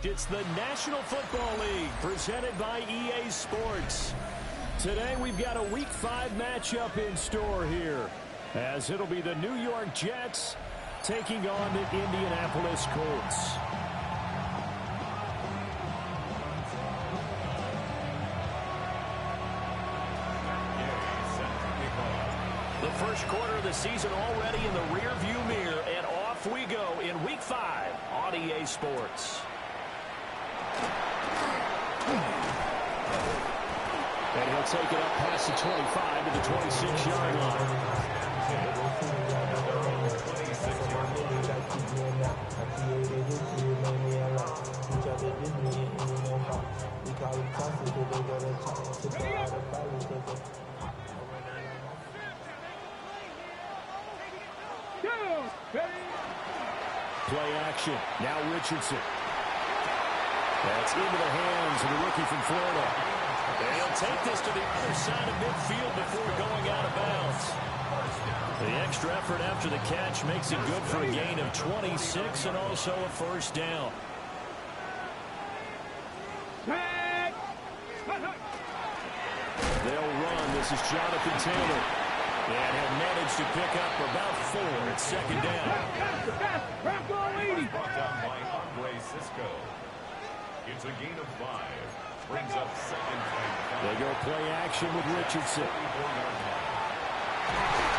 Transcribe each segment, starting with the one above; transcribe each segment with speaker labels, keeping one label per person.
Speaker 1: It's the National Football League presented by EA Sports. Today we've got a Week 5 matchup in store here, as it'll be the New York Jets taking on the Indianapolis Colts. The first quarter of the season already in the rearview mirror, and off we go in Week 5 on EA Sports. And he'll take it up past the 25 to the 26-yard line. Play action. Now Richardson. That's into the hands of the rookie from Florida. And he'll take this to the other side of midfield before going out of bounds. The extra effort after the catch makes it good for a gain of 26 and also a first down. They'll run. This is Jonathan Taylor. And he'll manage to pick up about 4 at second down.
Speaker 2: Brought down by Andre Cisco. It's a gain of 5. Brings up second and 5.
Speaker 1: They go play action with Richardson.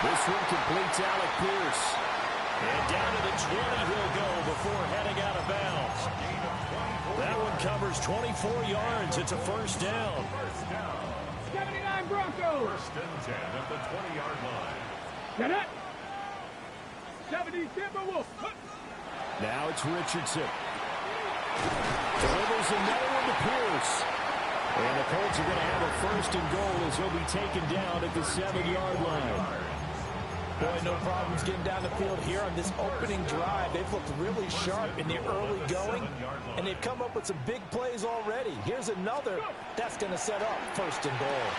Speaker 1: This one completes Alec Pierce. And down to the 20 he'll go before heading out of bounds. That one covers 24 yards. It's a first down.
Speaker 2: 79 Broncos. First and 10 at the 20-yard line. Get it. 70 Timberwolves.
Speaker 1: Now it's Richardson. Delivers another one to Pierce. And the Colts are going to have a first and goal as he'll be taken down at the 7-yard line.
Speaker 3: Boy, no problems getting down the field here on this opening drive. They've looked really sharp in the early going, and they've come up with some big plays already. Here's another that's going to set up first and goal.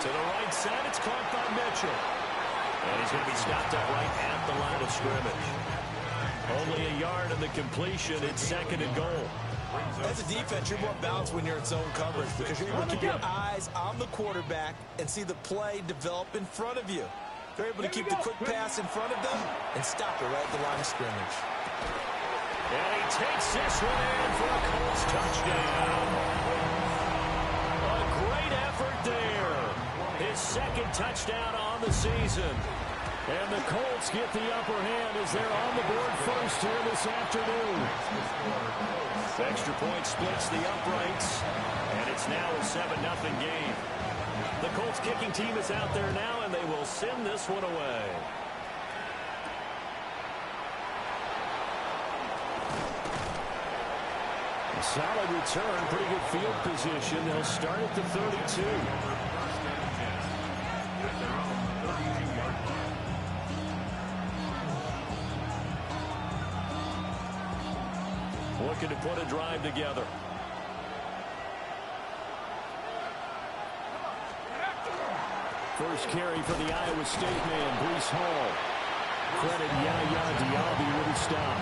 Speaker 1: To the right side, it's caught by Mitchell. And he's going to be stopped up right at the line of scrimmage. Only a yard in the completion. It's second and goal.
Speaker 3: As a defense, you're more balanced when you're in zone coverage because you're able to keep your eyes on the quarterback and see the play develop in front of you. They're able to keep the quick pass in front of them and stop it right at the line of scrimmage.
Speaker 1: And he takes this one in for a Colts touchdown. A great effort there. His second touchdown on the season. And the Colts get the upper hand as they're on the board first here this afternoon. Extra point splits the uprights, and it's now a 7-0 game. The Colts kicking team is out there now, and they will send this one away. A solid return, pretty good field position. They'll start at the 32. Looking to put a drive together. First carry for the Iowa State man, Breece Hall. Credit Yaya Diaby with a stop.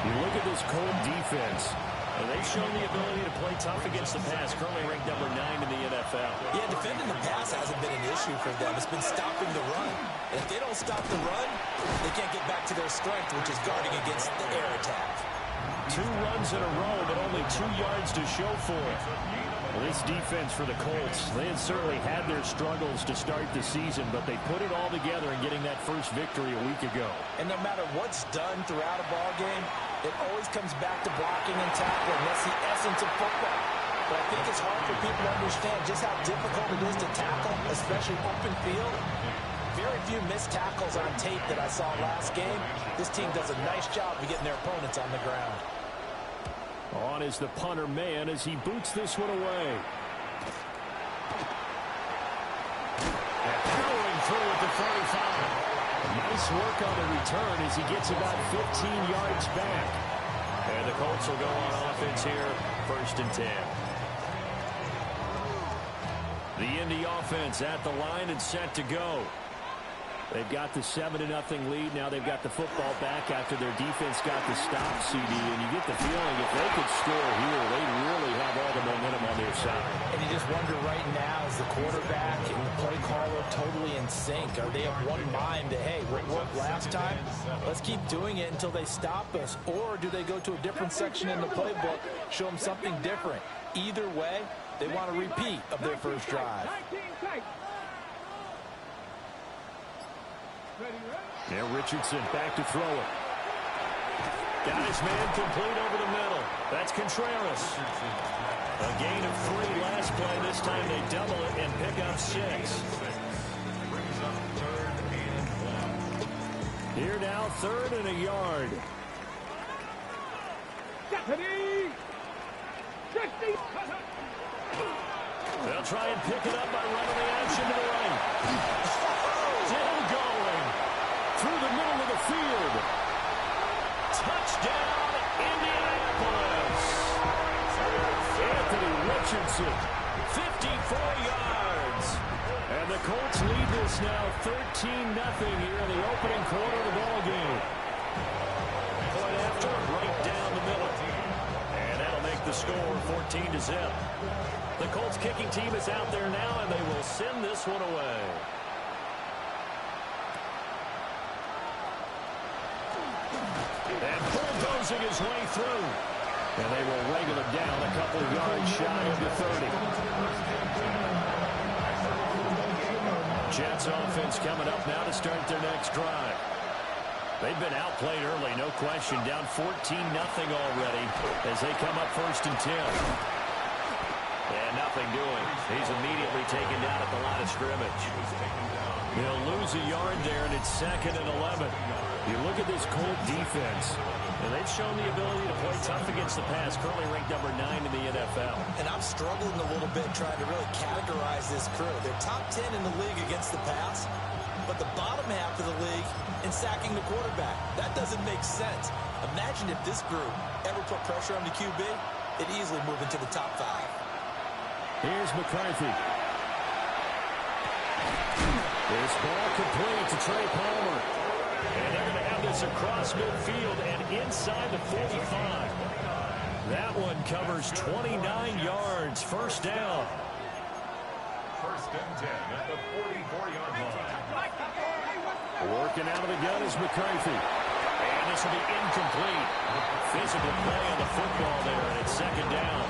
Speaker 1: You look at this Colt defense, and they've shown the ability to play tough against the pass, currently ranked number 9 in the NFL.
Speaker 3: Yeah, defending the pass hasn't been an issue for them. It's been stopping the run. And if they don't stop the run, they can't get back to their strength, which is guarding against the air attack.
Speaker 1: 2 runs in a row, but only 2 yards to show for it. Well, this defense for the Colts, they had certainly had their struggles to start the season, but they put it all together in getting that first victory a week ago.
Speaker 3: And no matter what's done throughout a ball game, it always comes back to blocking and tackling. That's the essence of football. But I think it's hard for people to understand just how difficult it is to tackle, especially open field. Very few missed tackles on tape that I saw last game. This team does a nice job of getting their opponents on the ground.
Speaker 1: On is the punter man as he boots this one away. And powering through at the 35. Nice work on the return as he gets about 15 yards back. And the Colts will go on offense here, first and 10. The Indy offense at the line and set to go. They've got the 7-0 lead. Now they've got the football back after their defense got the stop, CD. And you get the feeling if they could score here, they'd really have all the momentum on their side.
Speaker 3: And you just wonder right now, is the quarterback and the play caller totally in sync? Are they of one mind that, hey, what worked last time? Let's keep doing it until they stop us. Or do they go to a different section in the playbook, show them something different? Either way, they want a repeat of their first drive.
Speaker 1: Now Richardson back to throw it. Got his man complete over the middle. That's Contreras. A gain of 3 last play. This time they double it and pick up 6. Here now, 3rd and a yard. They'll try and pick it up by running the action to the right. Still going through the middle of the field. Touchdown, Indianapolis. Anthony Richardson, 54 yards. And the Colts lead this now 13-0 here in the opening quarter of the ball game. Point after, right down the middle. And that'll make the score 14-0. The Colts kicking team is out there now, and they will send this one away. And bulldozing his way through. And they will wrangle it down a couple of yards shy of the 30. Jets offense coming up now to start their next drive. They've been outplayed early, no question. Down 14-0 already as they come up 1st and 10. And nothing doing. He's immediately taken down at the line of scrimmage. They'll lose a yard there, and it's 2nd and 11. You look at this Colt defense, and they've shown the ability to play tough against the pass, currently ranked number 9 in the NFL.
Speaker 3: And I'm struggling a little bit trying to really categorize this crew. They're top 10 in the league against the pass, but the bottom half of the league in sacking the quarterback. That doesn't make sense. Imagine if this group ever put pressure on the QB, it'd easily move into the top 5.
Speaker 1: Here's McCarthy. This ball complete to Trey Palmer. And they're going to have this across midfield and inside the 45. That one covers 29 yards. First down.
Speaker 2: 1st and 10 at the 44-yard line.
Speaker 1: Working out of the gun is McCarthy. And this will be incomplete. Physical play on the football there, and it's 2nd down.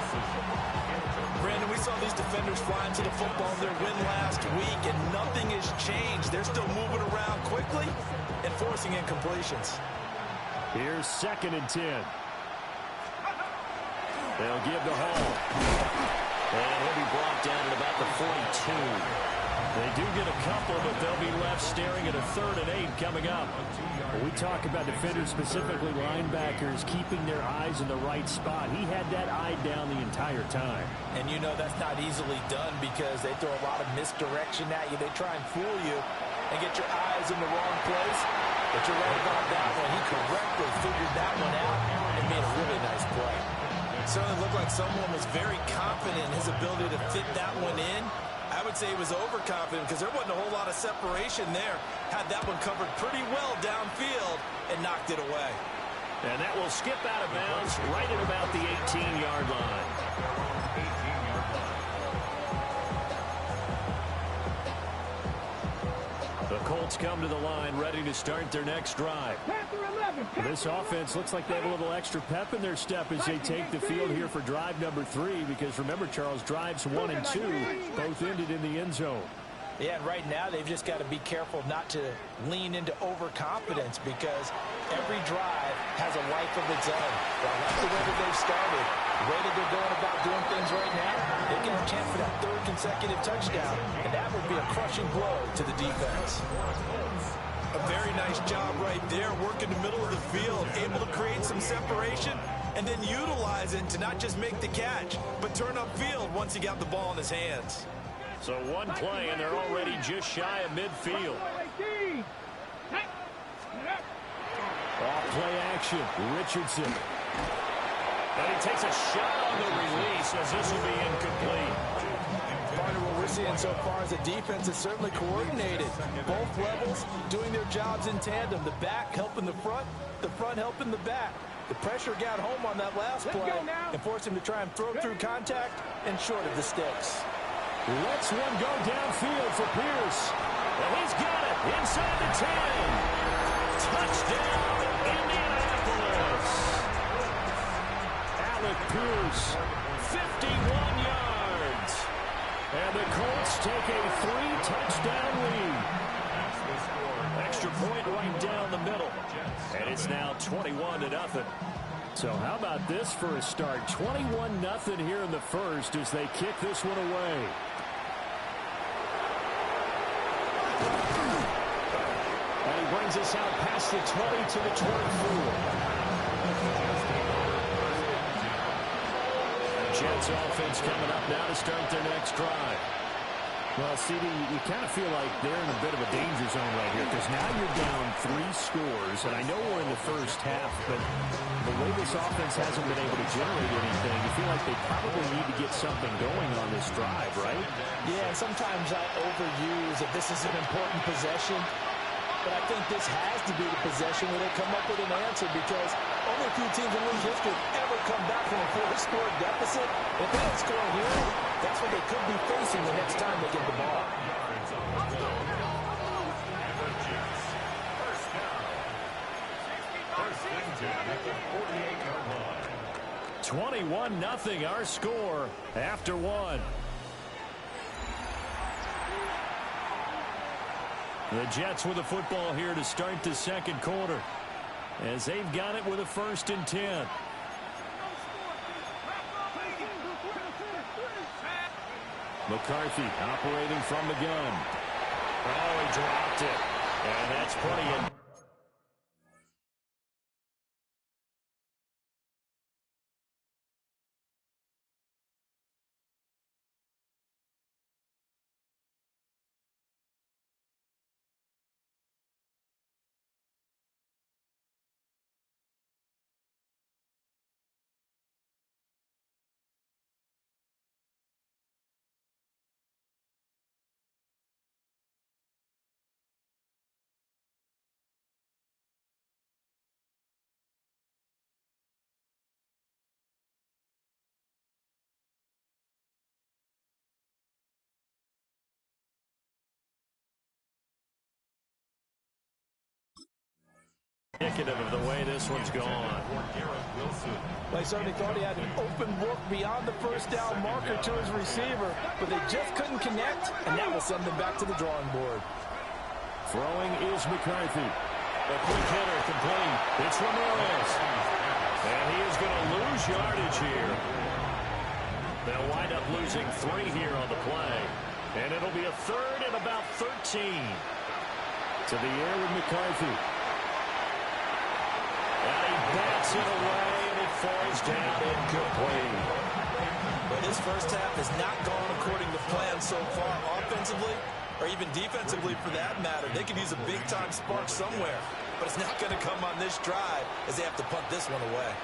Speaker 3: Brandon, we saw these defenders flying to the football in their win last week, and nothing has changed. They're still moving around quickly and forcing incompletions.
Speaker 1: Here's 2nd and 10. They'll give to Hall. And he'll be brought down at about the 42. They do get a couple, but they'll be left staring at a 3rd and 8 coming up. When we talk about defenders, specifically linebackers, keeping their eyes in the right spot. He had that eye down the entire time.
Speaker 3: And you know that's not easily done because they throw a lot of misdirection at you. They try and fool you and get your eyes in the wrong place. But you're right about that one. He correctly figured that one out and made a really nice play. It certainly looked like someone was very confident in his ability to fit that one in. I would say he was overconfident because there wasn't a whole lot of separation there. Had that one covered pretty well downfield and knocked it away.
Speaker 1: And that will skip out of bounds right at about the 18-yard line.
Speaker 2: 18-yard line.
Speaker 1: The Colts come to the line ready to start their next drive. This offense looks like they have a little extra pep in their step as they take the field here for drive number 3, because remember, Charles, drives 1 and 2 both ended in the end zone.
Speaker 3: Yeah, and right now they've just got to be careful not to lean into overconfidence because every drive has a life of its own. I like the way that they've started, the way that they're going about doing things right now. They can have a chance for that 3rd consecutive touchdown, and that would be a crushing blow to the defense. A very nice job right there, working the middle of the field, able to create some separation, and then utilize it to not just make the catch, but turn upfield once he got the ball in his hands.
Speaker 1: So one play, and they're already just shy of midfield. Off play action, Richardson. And he takes a shot on the release as this will be incomplete.
Speaker 3: Partner, what we're seeing so far is the defense is certainly coordinated. Both levels doing their jobs in tandem. The back helping the front helping the back. The pressure got home on that last play and forced him to try and throw through contact and short of the sticks.
Speaker 1: Let's one go downfield for Pierce. And he's got it inside the 10. Touchdown, Indianapolis. Alec Pierce, 51 yards. And the Colts take a 3-touchdown lead. Extra point right down the middle. And it's now 21-0. So how about this for a start? 21-0 here in the first as they kick this one away. And he brings us out past the 20 to the 24. Jets offense coming up now to start their next drive. Well, CD, you kind of feel like they're in a bit of a danger zone right here because now you're down 3 scores, and I know we're in the first half, but the way this offense hasn't been able to generate anything, you feel like they probably need to get something going on this drive, right?
Speaker 3: Yeah, and sometimes I overuse that this is an important possession, but I think this has to be the possession where they come up with an answer because only a few teams in league history have ever come back from a 4-score deficit. If they don't score here, that's what they could be facing the next time they get the ball.
Speaker 1: 21-0 our score after one. The Jets with the football here to start the second quarter as they've got it with a 1st and 10. McCarthy operating from the gun. Oh, he dropped it. And that's putting it. Indicative of the way this one's gone.
Speaker 3: They certainly thought he had an open look beyond the first down marker to his receiver, but they just couldn't connect, and that will send them back to the drawing board.
Speaker 1: Throwing is McCarthy. A quick hitter complete. It's Ramirez. And he is going to lose yardage here. They'll wind up losing 3 here on the play. And it'll be a 3rd and about 13. To the air with McCarthy. And he bats it away, and it falls down incomplete.
Speaker 3: But his first half has not gone according to plan so far offensively, or even defensively for that matter. They could use a big-time spark somewhere, but it's not going to come on this drive as they have to punt this one away.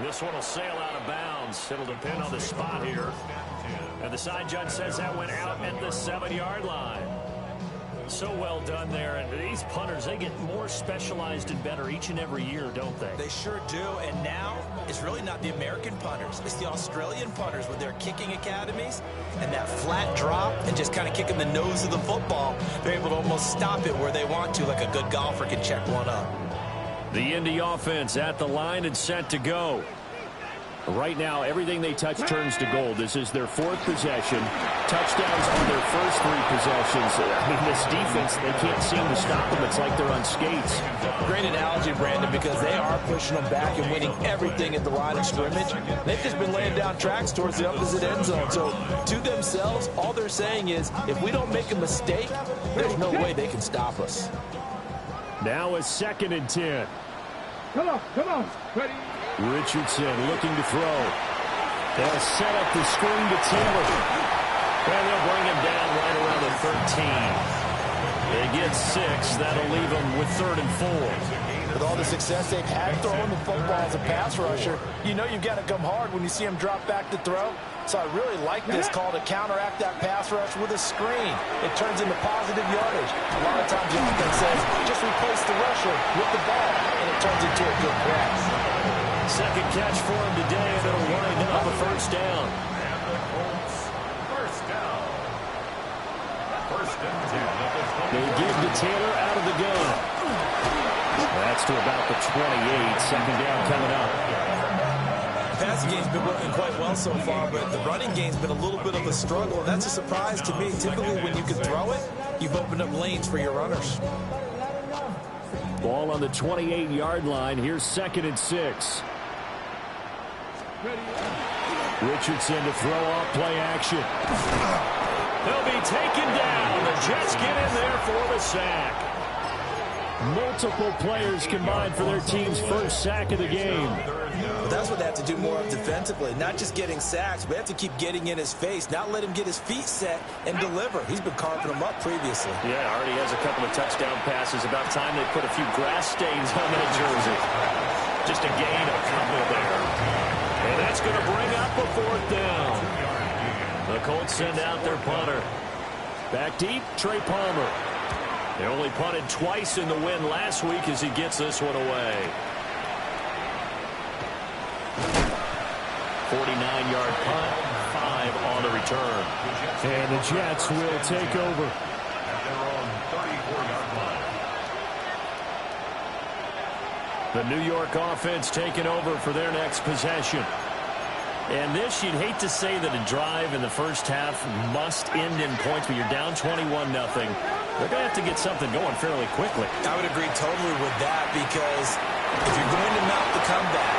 Speaker 1: This one will sail out of bounds. It'll depend on the spot here. And the side judge says that went out at the 7-yard line. So well done there. And these punters, they get more specialized and better each and every year, don't they?
Speaker 3: They sure do. And now it's really not the American punters. It's the Australian punters with their kicking academies and that flat drop and just kind of kicking the nose of the football. They're able to almost stop it where they want to, like a good golfer can check one up.
Speaker 1: The Indy offense at the line and set to go. Right now, everything they touch turns to gold. This is their 4th possession. Touchdowns on their first 3 possessions. I mean, this defense, they can't seem to stop them. It's like they're on skates.
Speaker 3: Great analogy, Brandon, because they are pushing them back and winning everything at the line of scrimmage. They've just been laying down tracks towards the opposite end zone. So, to themselves, all they're saying is, if we don't make a mistake, there's no way they can stop us.
Speaker 1: Now a 2nd and 10.
Speaker 4: Come on, ready?
Speaker 1: Richardson looking to throw. They'll set up the screen to Taylor. And they'll bring him down right around the 13. They get 6. That'll leave them with 3rd and 4.
Speaker 3: With all the success they've had throwing the football as a pass rusher, you know you've got to come hard when you see him drop back to throw. So I really like this call to counteract that pass rush with a screen. It turns into positive yardage. A lot of times the offense says, just replace the rusher with the ball, and it turns into a good pass.
Speaker 1: Second catch for him today, and it'll wind up a first down.
Speaker 2: And the Colts, first down. First and 10 at the 20.
Speaker 1: They give to Taylor out of the gun. That's to about the 28. Second down coming up.
Speaker 3: The passing game's been working quite well so far, but the running game's been a little bit of a struggle. That's a surprise to me. Typically, when you can throw it, you've opened up lanes for your runners.
Speaker 1: Ball on the 28-yard line. Here's 2nd and 6. Richardson to throw off play action. They'll be taken down. The Jets get in there for the sack. Multiple players combined for their team's first sack of the game.
Speaker 3: But that's what they have to do more of defensively. Not just getting sacks, but they have to keep getting in his face. Not let him get his feet set and deliver. He's been carving them up previously.
Speaker 1: Yeah, already has a couple of touchdown passes. About time they put a few grass stains on that jersey. Just a gain of a couple there. And that's going to bring up a 4th down. The Colts send out their punter. Back deep, Trey Palmer. They only punted twice in the win last week as he gets this one away. 49-yard punt, 5 on the return. And the Jets will take over.
Speaker 2: At their own 34-yard line.
Speaker 1: The New York offense taking over for their next possession. And this, you'd hate to say that a drive in the first half must end in points, but you're down 21-0. They're going to have to get something going fairly quickly.
Speaker 3: I would agree totally with that, because if you're going to mount the comeback,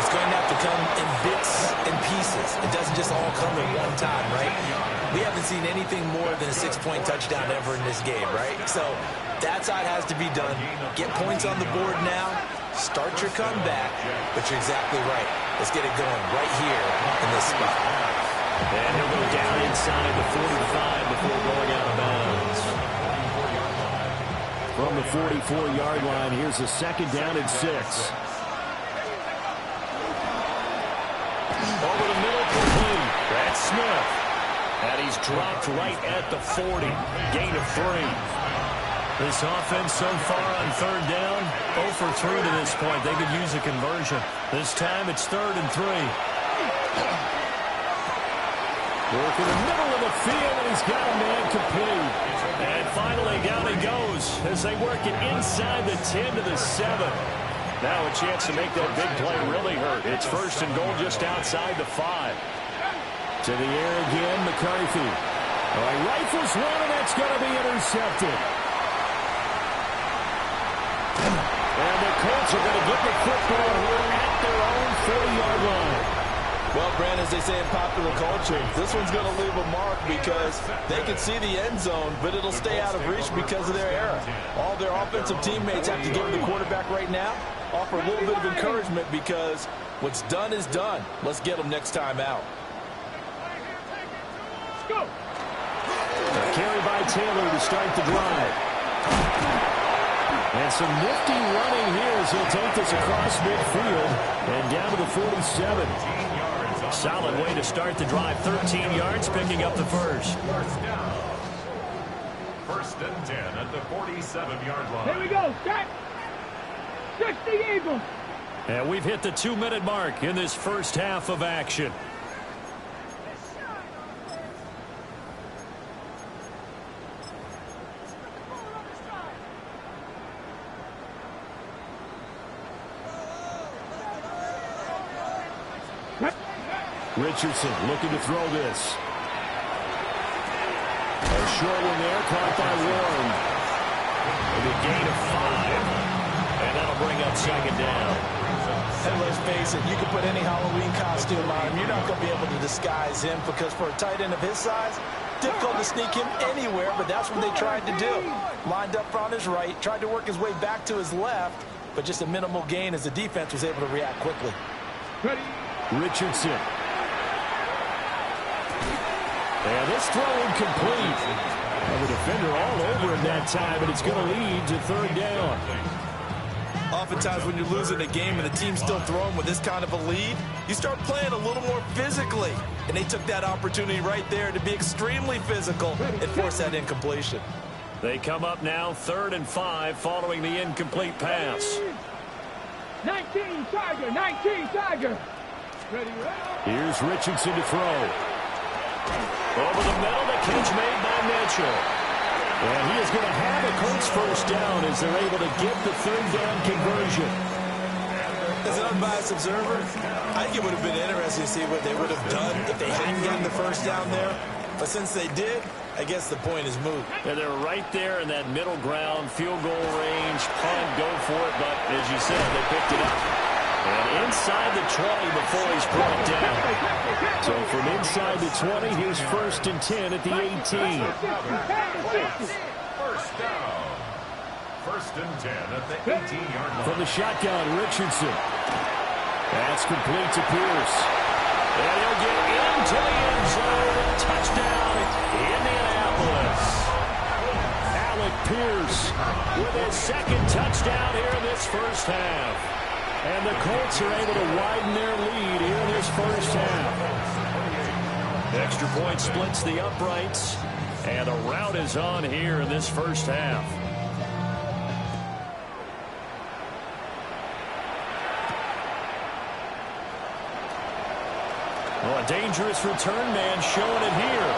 Speaker 3: it's going to have to come in bits and pieces. It doesn't just all come at one time, right? We haven't seen anything more than a 6-point touchdown ever in this game, right? So that side has to be done. Get points on the board now. Start your comeback. But you're exactly right. Let's get it going right here in this spot.
Speaker 1: And he'll go down inside the 45 before going out of bounds. From the 44-yard line, here's a 2nd down and 6. Over the middle, complete. That's Smith. And he's dropped right at the 40. Gain of 3. This offense so far on 3rd down, 0 for 3 to this point. They could use a conversion. This time it's 3rd and 3. Work in the middle of the field, and he's got a man complete. And finally down he goes as they work it inside the 10 to the 7. Now a chance to make that big play really hurt. It's 1st and goal just outside the 5. To the air again, McCarthy. Rifles one, and that's going to be intercepted. And the Colts are going to get the football here at their own 40-yard line.
Speaker 3: Well, Brand, as they say in popular culture, this one's going to leave a mark because they can see the end zone, but it'll stay out of reach because of their error. All their offensive teammates have to give the quarterback right now, offer a little bit of encouragement because what's done is done. Let's get them next time out.
Speaker 4: Go.
Speaker 1: A carry by Taylor to start the drive. And some nifty running here as he'll take this across midfield and down to the 47. Solid way to start the drive. 13 yards, picking up the first.
Speaker 2: First down. 1st and 10 at the 47-yard line.
Speaker 4: Here we go. Set. 60 Eagles.
Speaker 1: And we've hit the 2-minute mark in this first half of action. Richardson looking to throw this. A short one there, caught by Warren. And a gain of 5. And that'll bring up 2nd down.
Speaker 3: And let's face it, you can put any Halloween costume on him. You're not going to be able to disguise him because for a tight end of his size, difficult to sneak him anywhere, but that's what they tried to do. Lined up on his right, tried to work his way back to his left, but just a minimal gain as the defense was able to react quickly.
Speaker 4: Ready.
Speaker 1: Richardson. And this throw incomplete. Well, the defender all over him that time, and it's going to lead to 3rd down.
Speaker 3: oftentimes when you're losing a game and the team's still throwing with this kind of a lead, you start playing a little more physically. And they took that opportunity right there to be extremely physical and force that incompletion.
Speaker 1: They come up now 3rd and 5 following the incomplete pass.
Speaker 4: 19 Tiger, 19 Tiger. Ready, ready.
Speaker 1: Here's Richardson to throw. Over the middle, the catch made by Mitchell. And he is going to have a Colts first down as they're able to get the 3rd down conversion.
Speaker 3: As an unbiased observer, I think it would have been interesting to see what they would have done if they hadn't gotten the first down there. But since they did, I guess the point is moot.
Speaker 1: Yeah, they're right there in that middle ground, field goal range, punt, go for it. But as you said, they picked it up. And inside the 20 before he's brought down. So from inside the 20, here's 1st and 10 at the 18.
Speaker 2: First down. 1st and 10 at the 18-yard line.
Speaker 1: From the shotgun, Richardson. That's complete to Pierce. And he'll get into the end zone. Touchdown, Indianapolis. Alec Pierce with his 2nd touchdown here in this first half. And the Colts are able to widen their lead here in this first half. Extra point splits the uprights. And a rout is on here in this first half. Well, a dangerous return man showing it here.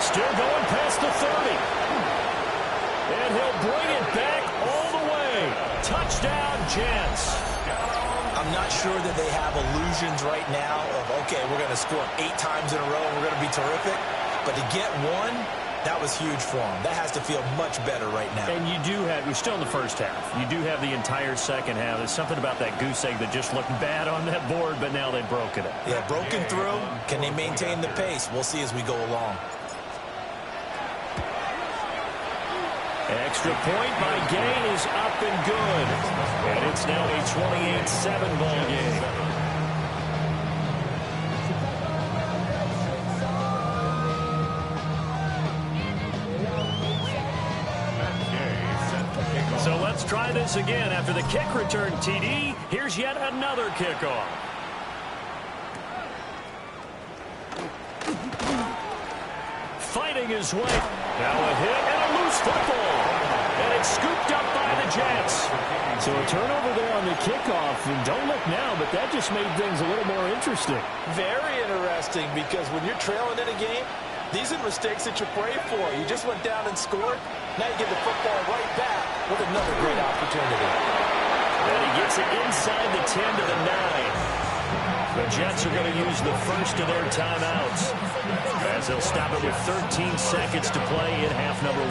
Speaker 1: Still going past the 30. And he'll bring it back all the way. Touchdown, Jets.
Speaker 3: I'm not sure that they have illusions right now of, okay, we're going to score 8 times in a row and we're going to be terrific. But to get one, that was huge for them. That has to feel much better right now.
Speaker 1: And you do have, we're still in the first half. You do have the entire second half. There's something about that goose egg that just looked bad on that board, but now they've broken it.
Speaker 3: Yeah, broken through. Can they maintain the pace? We'll see as we go along.
Speaker 1: Extra point by Gay is up and good. And it's now a 28-7 ball game. So let's try this again. After the kick return TD, here's yet another kickoff. Fighting his way. Now a hit and a loose football. And it's scooped up by the Jets. So a turnover there on the kickoff. And don't look now, but that just made things a little more interesting.
Speaker 3: Very interesting, because when you're trailing in a game, these are mistakes that you pray for. You just went down and scored. Now you get the football right back with another great opportunity.
Speaker 1: And he gets it inside the 10 to the 9. The Jets are going to use the first of their timeouts as they'll stop it with 13 seconds to play in half number 1.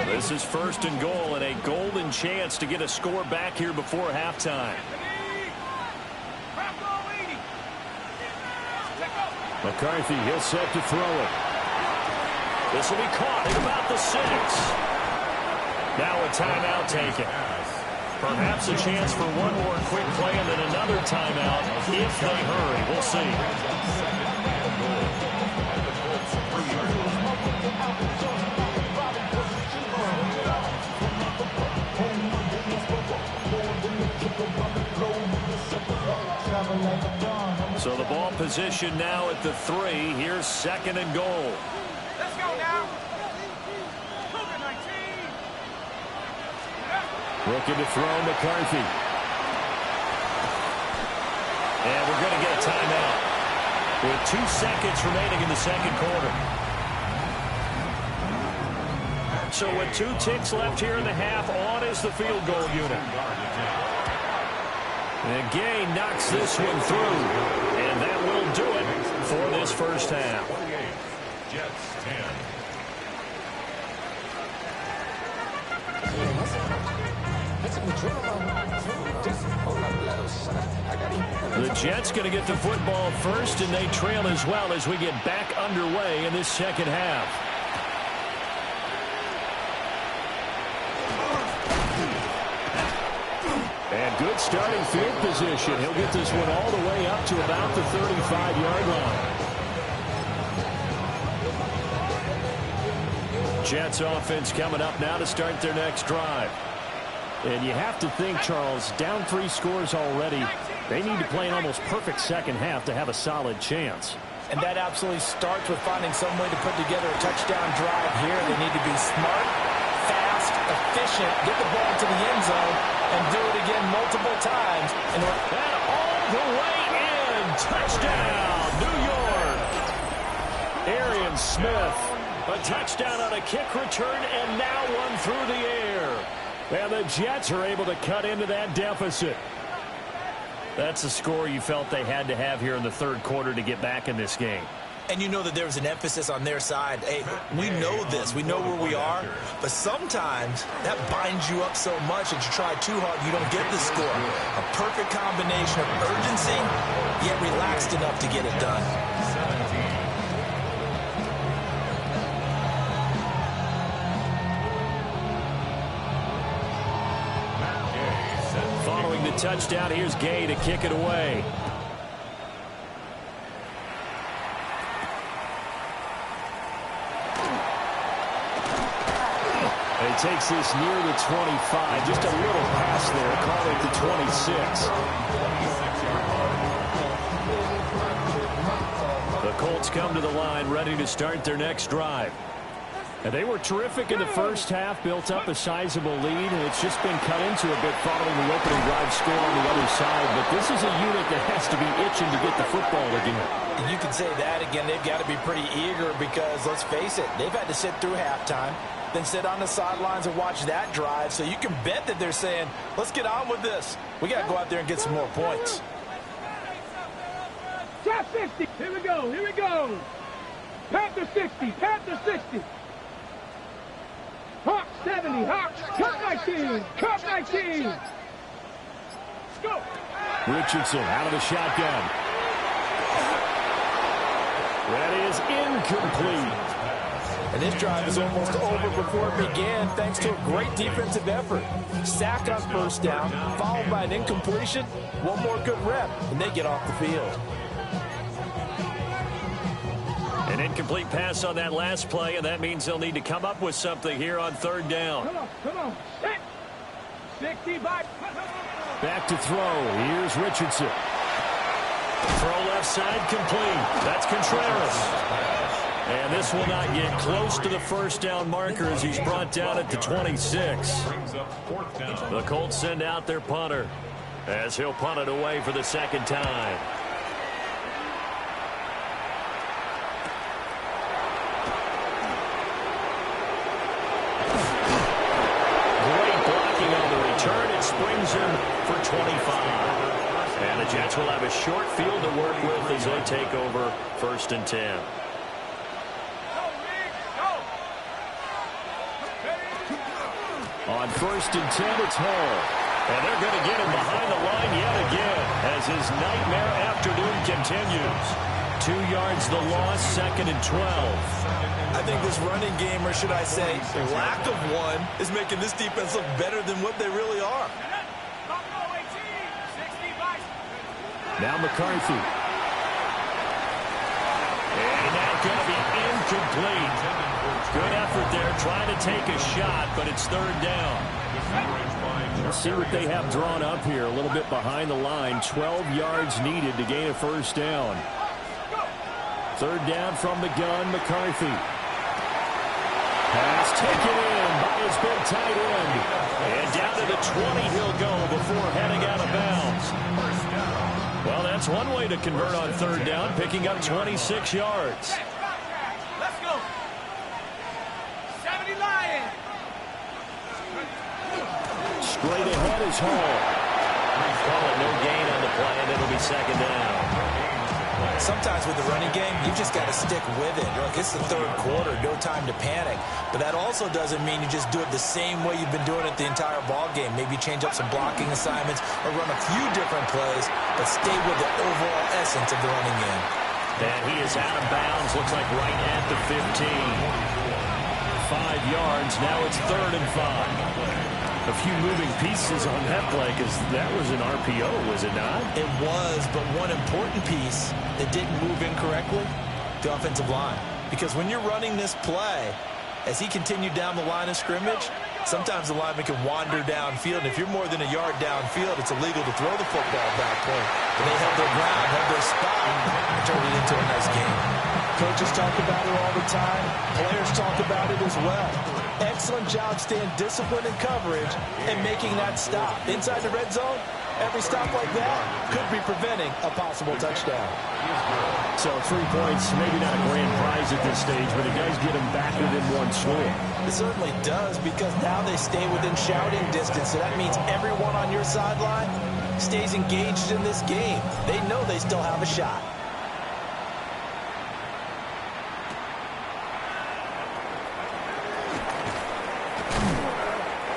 Speaker 1: This is 1st and goal and a golden chance to get a score back here before halftime. McCarthy, he'll set to throw it. This will be caught at about the 6. Now a timeout taken. Perhaps a chance for one more quick play and then another timeout if they hurry. We'll see. So the ball position now at the 3. Here's 2nd and goal.
Speaker 4: Let's go now.
Speaker 1: Looking to throw McCarthy. And we're going to get a timeout with 2 seconds remaining in the second quarter. So with 2 ticks left here in the half, on is the field goal unit. And Gay knocks this one through. And that will do it for this first half.
Speaker 2: Jets 10.
Speaker 1: The Jets going to get the football first, and they trail as well as we get back underway in this second half. And good starting field position. He'll get this one all the way up to about the 35-yard line. Jets offense coming up now to start their next drive. And you have to think, Charles, down 3 scores already. They need to play an almost perfect second half to have a solid chance.
Speaker 3: And that absolutely starts with finding some way to put together a touchdown drive here. They need to be smart, fast, efficient, get the ball to the end zone, and do it again multiple times. And
Speaker 1: all the way in. Touchdown, New York. Arian Smith. A touchdown on a kick return, and now one through the air. And the Jets are able to cut into that deficit. That's a score you felt they had to have here in the third quarter to get back in this game.
Speaker 3: And you know that there was an emphasis on their side. Hey, we know this. We know where we are. But sometimes that binds you up so much that you try too hard, you don't get the score. A perfect combination of urgency, yet relaxed enough to get it done.
Speaker 1: Following the touchdown, here's Gay to kick it away. He takes this near the 25. Just a little pass there. Call it the 26. The Colts come to the line ready to start their next drive. And they were terrific in the first half, built up a sizable lead, and it's just been cut into a bit following the opening drive score on the other side. But this is a unit that has to be itching to get the football again.
Speaker 3: You can say that again. They've got to be pretty eager because, let's face it, they've had to sit through halftime, then sit on the sidelines and watch that drive. So you can bet that they're saying, let's get on with this. We got to go out there and get some more points.
Speaker 4: Top 60. Here we go. Here we go. Panther 60. Panther 60. Hawk 70. Hawks. Cup 19. Cup 19. Let's go.
Speaker 1: Richardson out of the shotgun. That is incomplete.
Speaker 3: And this drive is almost over before it began thanks to a great defensive effort. Sack on first down, followed by an incompletion. One more good rep, and they get off the field.
Speaker 1: An incomplete pass on that last play, and that means they'll need to come up with something here on third down.
Speaker 4: Come on. Set. 60 back.
Speaker 1: Back to throw. Here's Richardson. Throw left side complete. That's Contreras. And this will not get close to the first down marker as he's brought down at the 26. The Colts send out their punter as he'll punt it away for the second time. Great blocking on the return. It springs him for 25. And the Jets will have a short field to work with as they take over 1st and 10. On 1st and 10, it's Hall. And they're going to get him behind the line yet again as his nightmare afternoon continues. 2 yards the loss, 2nd and 12.
Speaker 3: I think this running game, or should I say lack of one, is making this defense look better than what they really are.
Speaker 1: Now McCarthy. And that's going to be incomplete. Good effort there, trying to take a shot, but it's third down. Let's see what they have drawn up here. A little bit behind the line. 12 yards needed to gain a first down. Third down from the gun, McCarthy. Pass taken in by his big tight end. And down to the 20 he'll go before heading out of bounds. Well, that's one way to convert on third down, picking up 26 yards.
Speaker 4: Let's go. 70 Lions.
Speaker 1: Straight ahead is Hall. Call it no gain on the play, and it'll be second down.
Speaker 3: Sometimes with the running game, you just got to stick with it. Look, it's the third quarter, no time to panic. But that also doesn't mean you just do it the same way you've been doing it the entire ball game. Maybe change up some blocking assignments or run a few different plays, but stay with the overall essence of the running game.
Speaker 1: And he is out of bounds, looks like right at the 15. 5 yards, now it's 3rd and 5. A few moving pieces on that play because that was an RPO, was it not?
Speaker 3: It was, but one important piece that didn't move incorrectly, the offensive line. Because when you're running this play, As he continued down the line of scrimmage, sometimes the lineman can wander downfield. And if you're more than a yard downfield, it's illegal to throw the football at that point. But they held their ground, held their spot, and turned it into a nice game. Coaches talk about it all the time. Players talk about it as well. Excellent job staying disciplined in coverage and making that stop. Inside the red zone, every stop like that could be preventing a possible touchdown.
Speaker 1: So 3 points, maybe not a grand prize at this stage, but it does get them back within one score.
Speaker 3: It certainly does, because now they stay within shouting distance. So that means everyone on your sideline stays engaged in this game. They know they still have a shot.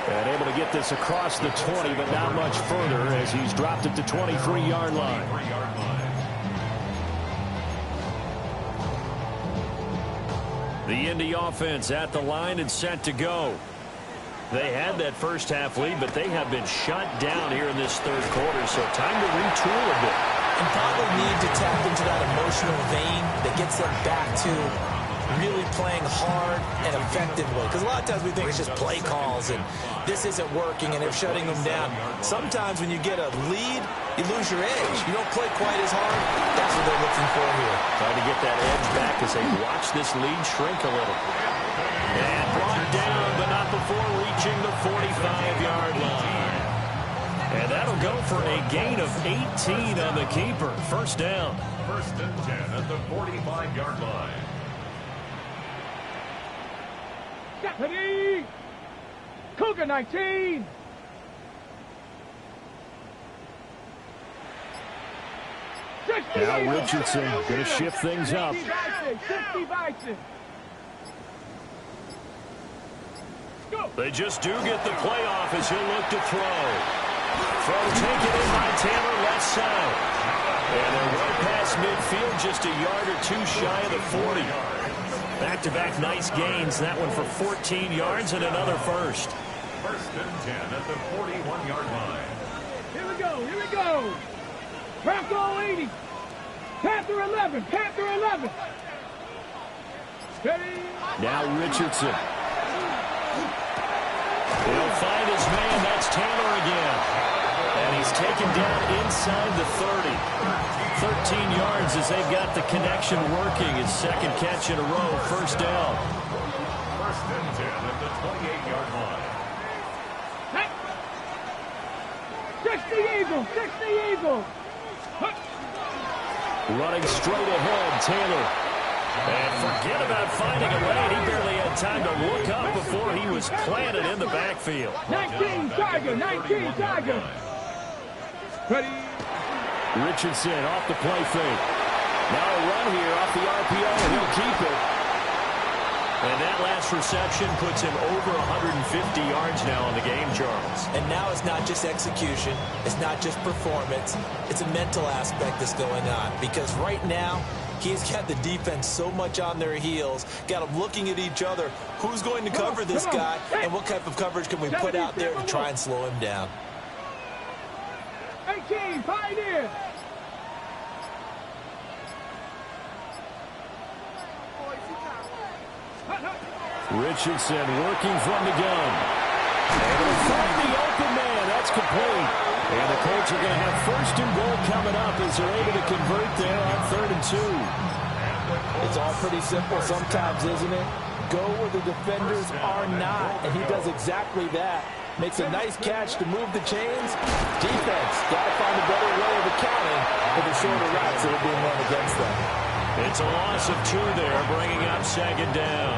Speaker 1: And able to get this across the 20, but not much further as he's dropped it to 23-yard line. The Indy offense at the line and set to go. They had that first half lead, but they have been shut down here in this third quarter, so time to retool a bit.
Speaker 3: And probably need to tap into that emotional vein that gets them back to really playing hard and effectively. Because a lot of times we think it's just play calls and this isn't working and they're shutting them down. Sometimes when you get a lead, you lose your edge. You don't play quite as hard. That's what they're looking for here.
Speaker 1: Trying to get that edge back as they watch this lead shrink a little. And brought down, but not before reaching the 45-yard line. And that'll go for a gain of 18 on the keeper. First down.
Speaker 2: First and 10 at the 45-yard line.
Speaker 4: Deputy! Cougar 19!
Speaker 1: Now Richardson going to shift things up.
Speaker 4: 60 Bison.
Speaker 1: They just do get the playoff as he'll look to throw. Throw taken in by Taylor left side. And they're right past midfield, just a yard or two shy of the 40. Back-to-back nice gains. That one for 14 yards and another first.
Speaker 2: First and 10 at the 41-yard line.
Speaker 4: Here we go, here we go. Bronco 80. Panther 11, Panther 11. Steady.
Speaker 1: Now Richardson. He'll find his man. That's Taylor again. And he's taken down inside the 30. 13 yards as they've got the connection working. His second catch in a row. First down.
Speaker 2: First and 10 at the 28-yard line.
Speaker 4: 60 Eagles, 60 Eagles.
Speaker 1: Running straight ahead, Taylor. And forget about finding a lane. He barely had time to look up before he was planted in the backfield.
Speaker 4: 19 Tiger, 19 Tiger. Ready.
Speaker 1: Richardson off the play fake. Now a run here off the RPO, and he'll keep it. And that last reception puts him over 150 yards now on the game, Charles.
Speaker 3: And now it's not just execution. It's not just performance. It's a mental aspect that's going on. Because right now, he's got the defense so much on their heels, got them looking at each other. Who's going to cover this guy, and what type of coverage can we put out there to try and slow him down?
Speaker 4: 18, Pioneer.
Speaker 1: Richardson working from the gun. And he'll find the open man. That's complete. And the Colts are going to have first and goal coming up as they're able to convert there on 3rd and 2.
Speaker 3: It's all pretty simple sometimes, isn't it? Go where the defenders are not, and he does exactly that. Makes a nice catch to move the chains. Defense got to find a better way of accounting for the shorter routes that are being run against them.
Speaker 1: It's a loss of 2 there, bringing up second down.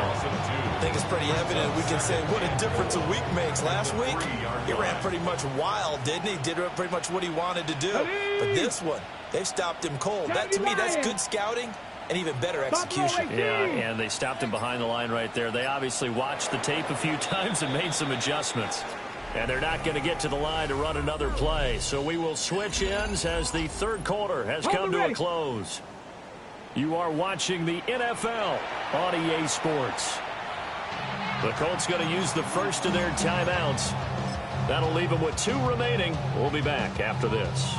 Speaker 3: I think it's pretty evident we can say what a difference a week makes. Last week, he ran pretty much wild, didn't he? Did pretty much what he wanted to do. But this one, they've stopped him cold. That, to me, that's good scouting and even better execution.
Speaker 1: Yeah, and they stopped him behind the line right there. They obviously watched the tape a few times and made some adjustments. And they're not going to get to the line to run another play. So we will switch ends as the third quarter has come to a close. You are watching the NFL on EA Sports. The Colts going to use the first of their timeouts. That'll leave them with 2 remaining. We'll be back after this.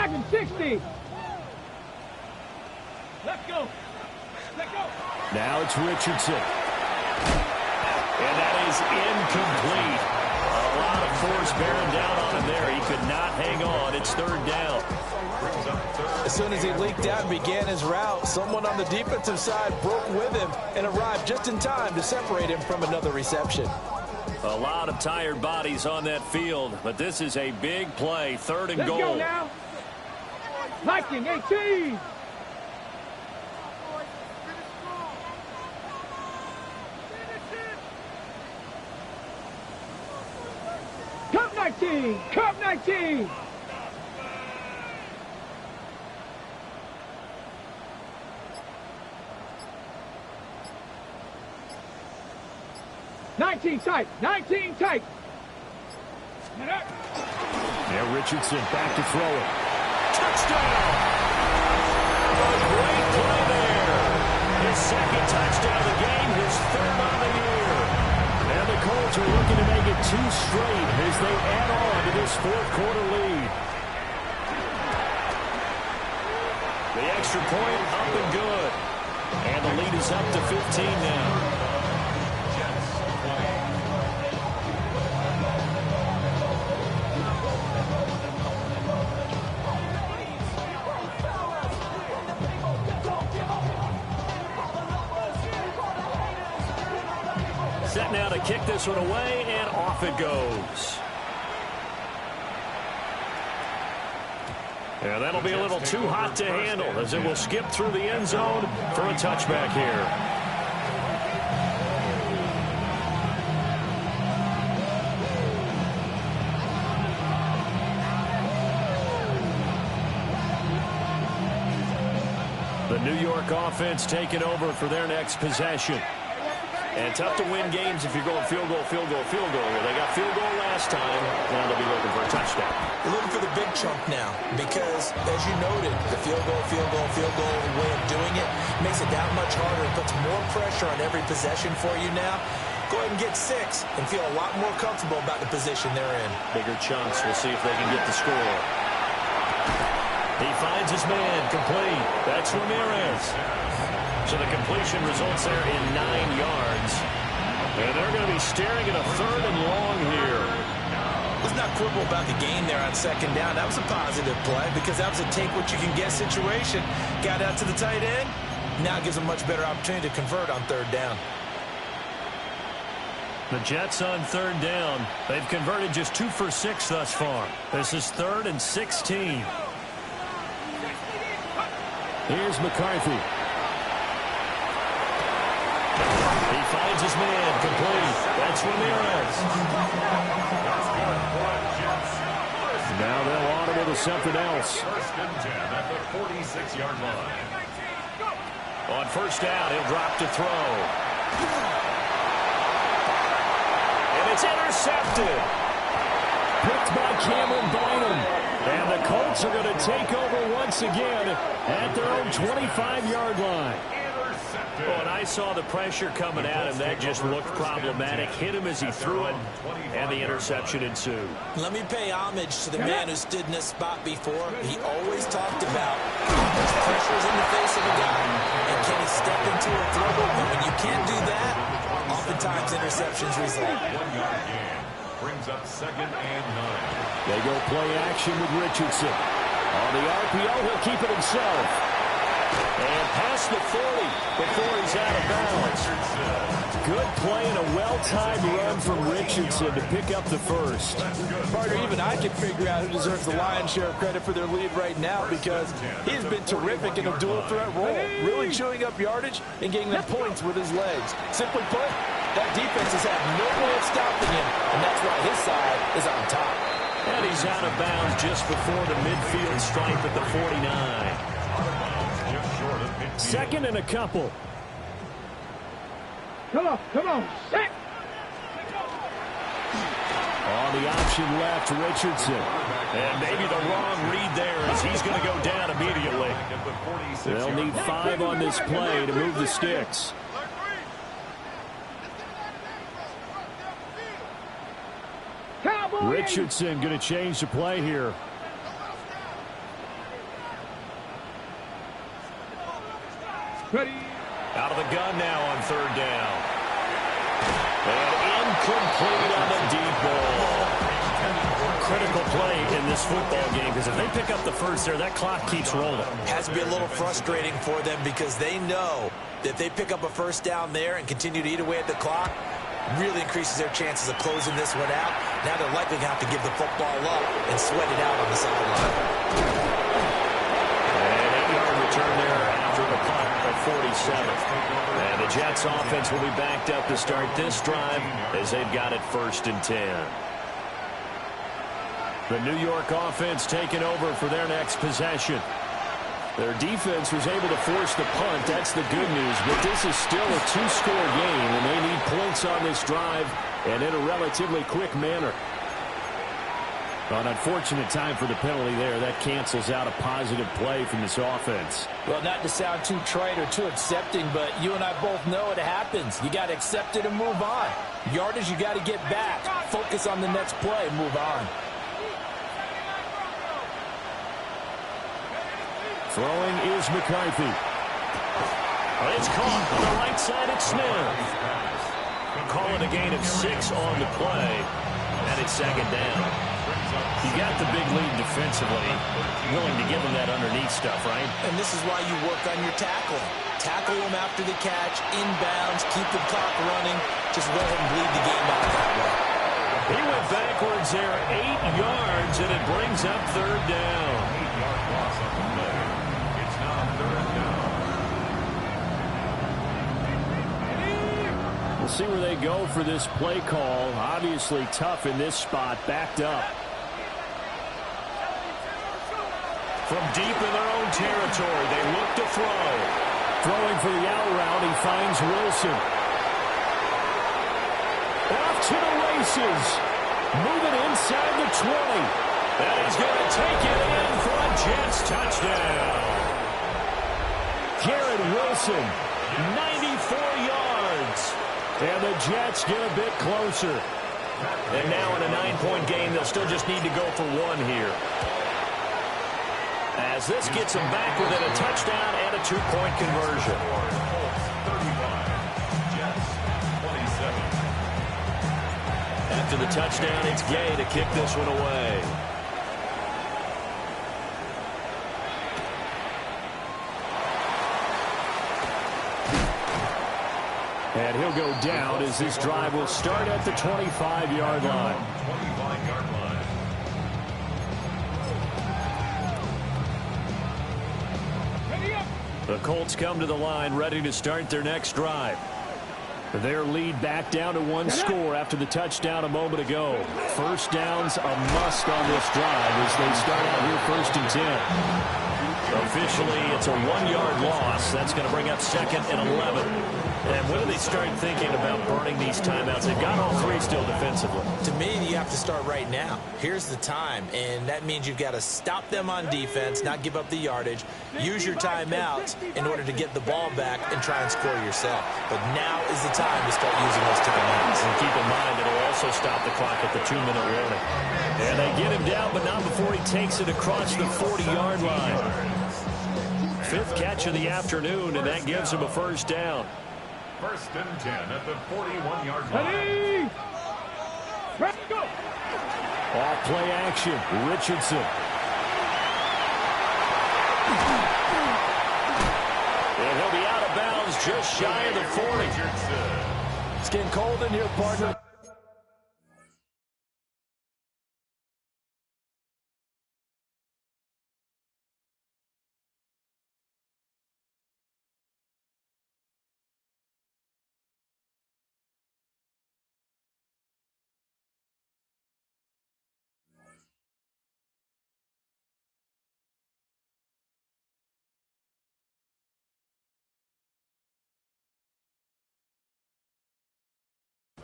Speaker 4: Second 60. Let's go. Let's go.
Speaker 1: Now it's Richardson. And that is incomplete. A lot of force bearing down on him there. He could not hang on. It's third down.
Speaker 3: As soon as he leaked out and began his route, someone on the defensive side broke with him and arrived just in time to separate him from another reception.
Speaker 1: A lot of tired bodies on that field, but this is a big play. Third and goal.
Speaker 4: Let's go now. Viking 18. Cup 19. Cup 19. Tight. 19 tight.
Speaker 1: Now Richardson back to throw it. Touchdown! A great play there. His second touchdown of the game, his third on the year. And the Colts are looking to make it 2 straight as they add on to this fourth quarter lead. The extra point up and good. And the lead is up to 15 now. Set now to kick this one away, and off it goes. Yeah, that'll be a little too hot to handle as it will skip through the end zone for a touchback here. The New York offense taking over for their next possession. And tough to win games if you're going field goal, field goal, field goal. Well, they got field goal last time. Now they'll be looking for a touchdown.
Speaker 3: They're looking for the big chunk now because, as you noted, the field goal way of doing it makes it that much harder. It puts more pressure on every possession for you now. Go ahead and get 6 and feel a lot more comfortable about the position they're in.
Speaker 1: Bigger chunks. We'll see if they can get the score. He finds his man complete. That's Ramirez. So the completion results there in 9 yards. And they're going to be staring at a third and long here.
Speaker 3: Let's not quibble about the gain there on second down. That was a positive play because that was a take-what-you-can-get situation. Got out to the tight end. Now it gives them a much better opportunity to convert on third down.
Speaker 1: The Jets on third down. They've converted just 2 for 6 thus far. This is 3rd and 16. Here's McCarthy. He finds his man complete. That's Ramirez. Now they'll audible to something else.
Speaker 2: 1st and 10 at the 46-yard line.
Speaker 1: On first down, he'll drop to throw. And it's intercepted. Picked by Cameron Bynum. And the Colts are going to take over once again at their own 25-yard line. Oh, and I saw the pressure coming at him. That just looked problematic. Hit him as he threw it, and the interception ensued.
Speaker 3: Let me pay homage to the man who stood in this spot before. He always talked about how much pressure is in the face of a guy, and can he step into a throw? And when you can't do that, oftentimes interceptions result.
Speaker 2: 1-yard gain brings up 2nd and 9.
Speaker 1: They go play action with Richardson. On the RPO, he'll keep it himself. And past the 40 before he's out of bounds. Good play and a well-timed run from Richardson to pick up the first.
Speaker 3: Partner, even I can figure out who deserves the lion's share of credit for their lead right now because he's been terrific in a dual threat role, really chewing up yardage and getting them points with his legs. Simply put, that defense has had no way of stopping him, and that's why his side is on top.
Speaker 1: And he's out of bounds just before the midfield stripe at the 49. 2nd and a couple.
Speaker 4: Come on. Set.
Speaker 1: On the option left, Richardson. And maybe the wrong read there as he's going to go down immediately. They'll need 5 on this play to move the sticks. Richardson going to change the play here.
Speaker 4: Ready.
Speaker 1: Out of the gun now on third down. And incomplete on the deep ball. Critical play in this football game, because if they pick up the first there, that clock keeps rolling.
Speaker 3: Has to be a little frustrating for them, because they know that if they pick up a first down there and continue to eat away at the clock, really increases their chances of closing this one out. Now they're likely going to have to give the football up and sweat it out on the sideline.
Speaker 1: And 8-yard return there after the punt at 47. And the Jets offense will be backed up to start this drive as they've got it 1st and 10. The New York offense taking over for their next possession. Their defense was able to force the punt. That's the good news. But this is still a 2-score game, and they need points on this drive and in a relatively quick manner. An unfortunate time for the penalty there. That cancels out a positive play from this offense.
Speaker 3: Well, not to sound too trite or too accepting, but you and I both know it happens. You got to accept it and move on. Yardage, you got to get back. Focus on the next play and move on.
Speaker 1: Throwing is McCarthy. It's caught on the right side. It's Smith. Calling a gain of 6 on the play, and it's 2nd down. You got the big lead defensively. Willing to give them that underneath stuff, right?
Speaker 3: And this is why you work on your tackling. Tackle them after the catch, inbounds, keep the clock running. Just go ahead and bleed the game out that way.
Speaker 1: He went backwards there 8 yards, and it brings up 3rd down.
Speaker 2: 8-yard loss on the play. It's now 3rd down.
Speaker 1: We'll see where they go for this play call. Obviously tough in this spot, backed up. From deep in their own territory, they look to throw. Throwing for the out route, he finds Wilson. Off to the races. Moving inside the 20. And he's going to take it in for a Jets touchdown. Garrett Wilson, 94 yards. And the Jets get a bit closer. And now in a 9-point game, they'll still just need to go for 1 here. As this gets them back within a touchdown and a 2-point conversion.
Speaker 2: 35. Jets 27.
Speaker 1: After the touchdown, it's Gay to kick this one away. And he'll go down as this drive will start at the 25-yard line.
Speaker 2: 25-yard line.
Speaker 1: The Colts come to the line ready to start their next drive. Their lead back down to 1 score after the touchdown a moment ago. First down's a must on this drive as they start out here 1st and 10. Officially, it's a 1-yard loss. That's going to bring up 2nd and 11. And when do they start thinking about burning these timeouts? They've got all 3 still defensively.
Speaker 3: To me, you have to start right now. Here's the time, and that means you've got to stop them on defense, not give up the yardage, use your timeouts in order to get the ball back and try and score yourself. But now is the time to start using those timeouts. And
Speaker 1: keep in mind, it'll also stop the clock at the 2-minute warning. And they get him down, but not before he takes it across the 40-yard line. 5th catch of the afternoon, and that gives him a first down.
Speaker 2: 1st and 10 at the 41-yard line.
Speaker 4: Ready. Let's go.
Speaker 1: All play action. Richardson. And he'll be out of bounds just shy of the 40.
Speaker 3: It's getting cold in here, partner.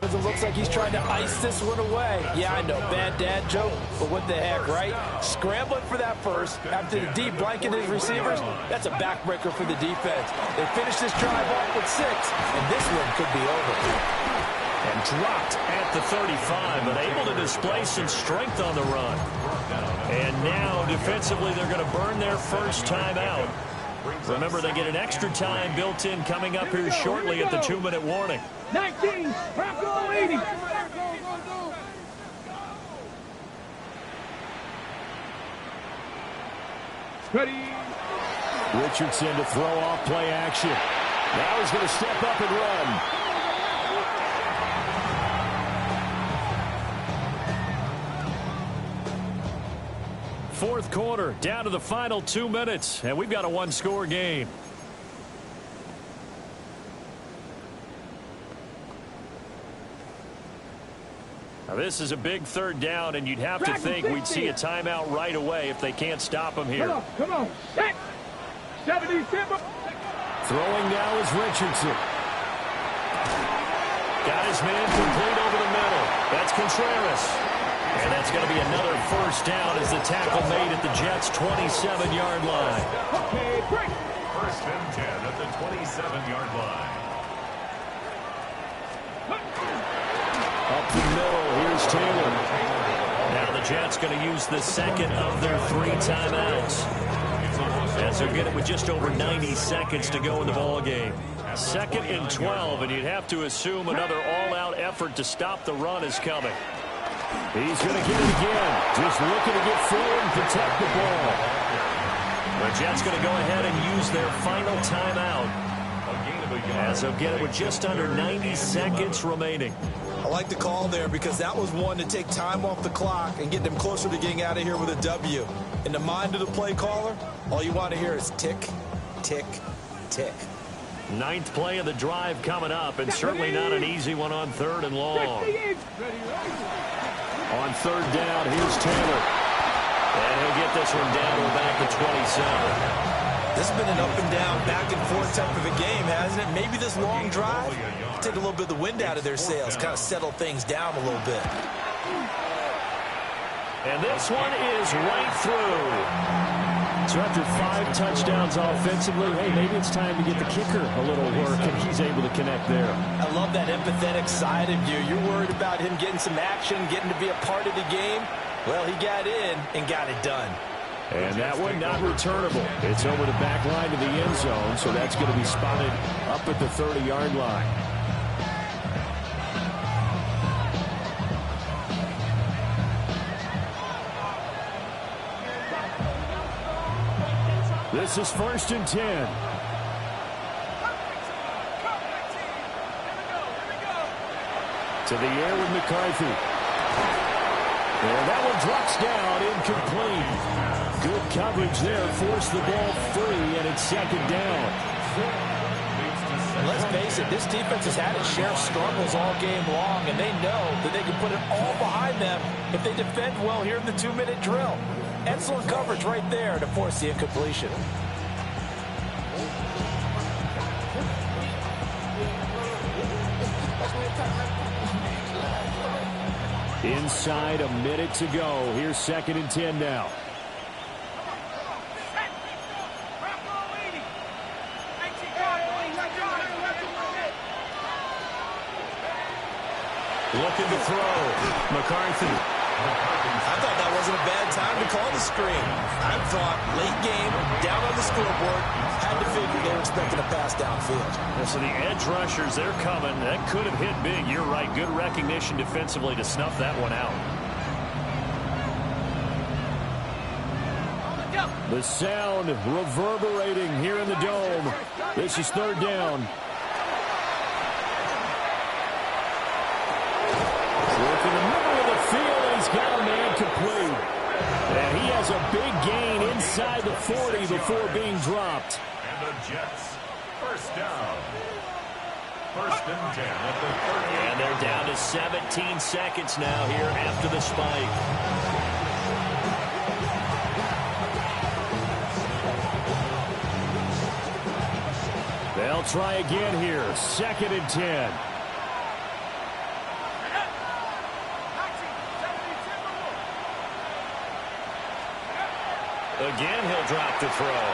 Speaker 3: It looks like he's trying to ice this one away. Yeah, I know, bad dad joke, but what the heck, right? Scrambling for that first after the deep blanket his receivers, that's a backbreaker for the defense. They finish this drive off with 6, and this one could be over.
Speaker 1: And dropped at the 35, but able to display some strength on the run. And now, defensively, they're going to burn their first time out. Remember, they get an extra time built in coming up here shortly at the 2-minute warning.
Speaker 4: 19, Bronco 80. Ready.
Speaker 1: Richardson to throw off play action. Now he's going to step up and run. Fourth quarter, down to the final 2 minutes, and we've got a one-score game. Now this is a big third down, and you'd have to think we'd see a timeout right away if they can't stop him here.
Speaker 4: Come on. Set. 77.
Speaker 1: Throwing now is Richardson. Got his man complete over the middle. That's Contreras. And that's going to be another first down as the tackle made at the Jets' 27-yard line.
Speaker 4: Okay, break.
Speaker 2: First and 10 at the 27-yard line.
Speaker 1: Up the middle, here's Taylor. Now the Jets going to use the second of their 3 timeouts. As they're getting with just over 90 seconds to go in the ball game. Second and 12, and you'd have to assume another all-out effort to stop the run is coming. He's going to get it again. Just looking to get forward and protect the ball. The Jets going to go ahead and use their final timeout. As they'll get it with just under 90 seconds remaining.
Speaker 3: I like the call there because that was one to take time off the clock and get them closer to getting out of here with a W. In the mind of the play caller, all you want to hear is tick, tick, tick.
Speaker 1: 9th play of the drive coming up, and certainly not an easy one on 3rd and long. On 3rd down, here's Taylor. And he'll get this one down to about the 27.
Speaker 3: This has been an up and down, back and forth type of a game, hasn't it? Maybe this long drive take a little bit of the wind out of their sails, kind of settle things down a little bit.
Speaker 1: And this one is right through. So after 5 touchdowns offensively, hey, maybe it's time to get the kicker a little work, and he's able to connect there.
Speaker 3: I love that empathetic side of you. You're worried about him getting some action, getting to be a part of the game. Well, he got in and got it done.
Speaker 1: And that one not returnable. It's over the back line to the end zone, so that's going to be spotted up at the 30-yard line. This is 1st and 10. To the air with McCarthy. And that one drops down, incomplete. Good coverage there, forced the ball free, and it's 2nd down.
Speaker 3: And let's face it, this defense has had its share of struggles all game long, and they know that they can put it all behind them if they defend well here in the 2-minute drill. Excellent coverage right there to force the incompletion.
Speaker 1: Inside a minute to go. Here's 2nd and 10 now. Looking to throw. McCarthy.
Speaker 3: I thought that wasn't a bad time to call the screen. I thought late game, down on the scoreboard, had to figure they were expecting a pass downfield.
Speaker 1: Yeah, so the edge rushers, they're coming. That could have hit big. You're right. Good recognition defensively to snuff that one out. The sound reverberating here in the dome. This is 3rd down. Work in the middle of the field, and he's got a man complete. And he has a big gain inside the 40 before being dropped.
Speaker 2: And the Jets, 1st down. 1st and 10 at the 30.
Speaker 1: And they're down to 17 seconds now here after the spike. They'll try again here. 2nd and 10. Again, he'll drop the throw.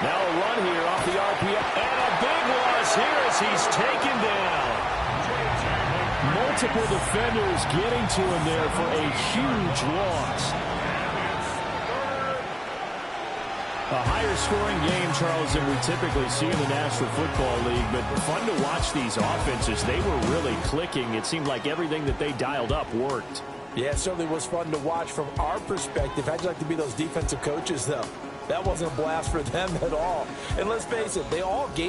Speaker 1: Now a run here off the RPF. And a big loss here as he's taken down. Multiple defenders getting to him there for a huge loss. A higher scoring game, Charles, than we typically see in the National Football League, but fun to watch these offenses. They were really clicking. It seemed like everything that they dialed up worked.
Speaker 3: Yeah, it certainly was fun to watch from our perspective. How'd you like to be those defensive coaches, though? That wasn't a blast for them at all. And let's face it, they all gave